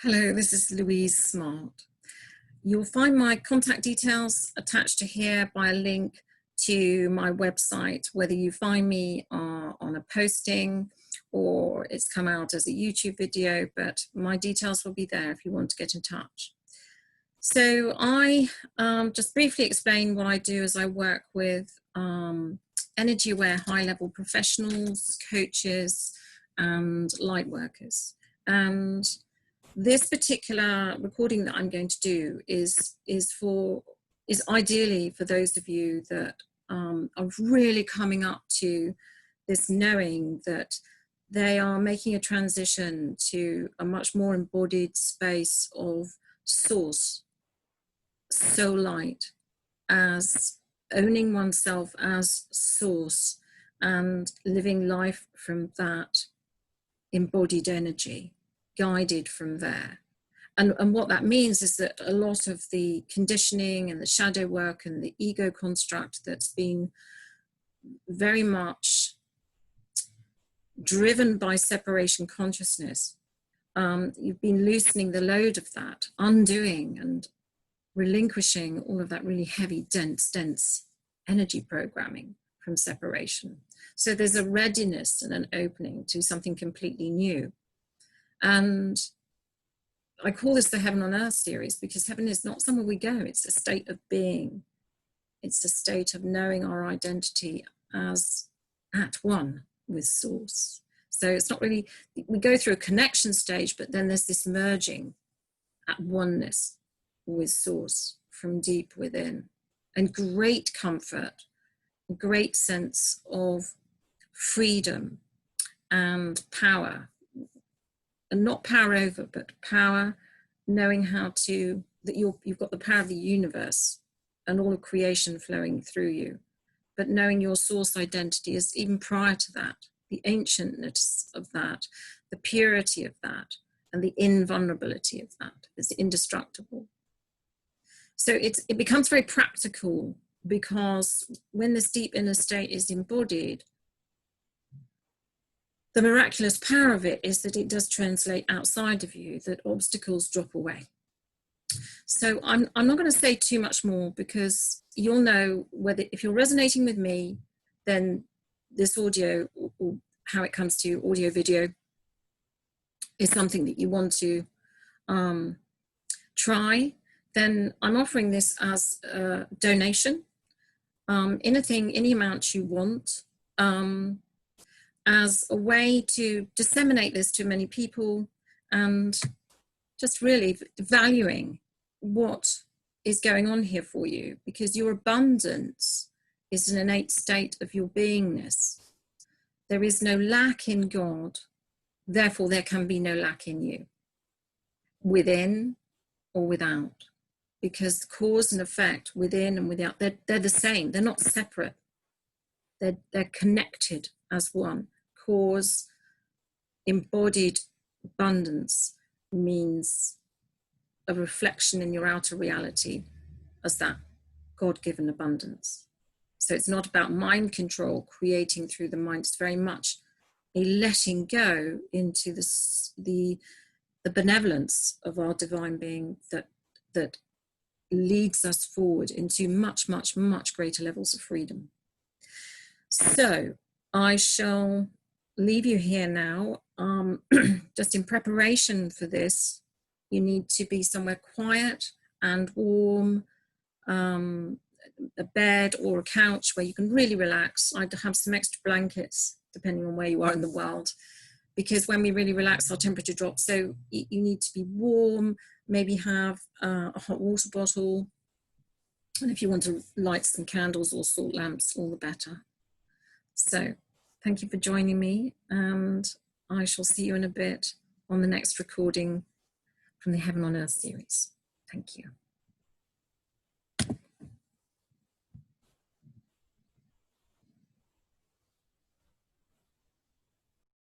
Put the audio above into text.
Hello, this is Louise Smart. You'll find my contact details attached to here by a link to my website, whether you find me on a posting or it's come out as a YouTube video, but my details will be there if you want to get in touch. So I just briefly explain what I do as I work with energy aware high-level professionals, coaches, and light workers. And this particular recording that I'm going to do is ideally for those of you that are really coming up to this knowing that they are making a transition to a much more embodied space of source, soul light, as owning oneself as source and living life from that embodied energy, guided from there. And what that means is that a lot of the conditioning and the shadow work and the ego construct that's been very much driven by separation consciousness, you've been loosening the load of that, undoing and relinquishing all of that really heavy, dense energy programming from separation. So there's a readiness and an opening to something completely new. And I call this the Heaven on Earth series because heaven is not somewhere we go. It's a state of being. It's a state of knowing our identity as at one with source. So it's not really, we go through a connection stage, but then there's this merging at oneness with source from deep within, and great comfort, great sense of freedom and power. And not power over, but power, knowing how to, that you've got the power of the universe and all of creation flowing through you. But knowing your source identity is even prior to that, the ancientness of that, the purity of that, and the invulnerability of that is indestructible. So it becomes very practical because when this deep inner state is embodied, the miraculous power of it is that it does translate outside of you, that obstacles drop away. So I'm not going to say too much more because you'll know whether, if you're resonating with me, then this audio or how it comes to audio video is something that you want to try. Then I'm offering this as a donation, any amount you want, as a way to disseminate this to many people and just really valuing what is going on here for you, because your abundance is an innate state of your beingness. There is no lack in God, therefore there can be no lack in you, within or without, because cause and effect within and without, they're the same, they're not separate, they're connected as one. Cause, embodied abundance means a reflection in your outer reality as that God-given abundance. So it's not about mind control, creating through the mind. It's very much a letting go into the benevolence of our divine being that leads us forward into much, much, much greater levels of freedom. So I shall leave you here now. Just in preparation for this, you need to be somewhere quiet and warm, a bed or a couch where you can really relax. I'd have some extra blankets depending on where you are in the world, because when we really relax, our temperature drops. So you need to be warm, maybe have a hot water bottle, and if you want to light some candles or salt lamps, all the better. So thank you for joining me, and I shall see you in a bit on the next recording from the Heaven on Earth series. Thank you.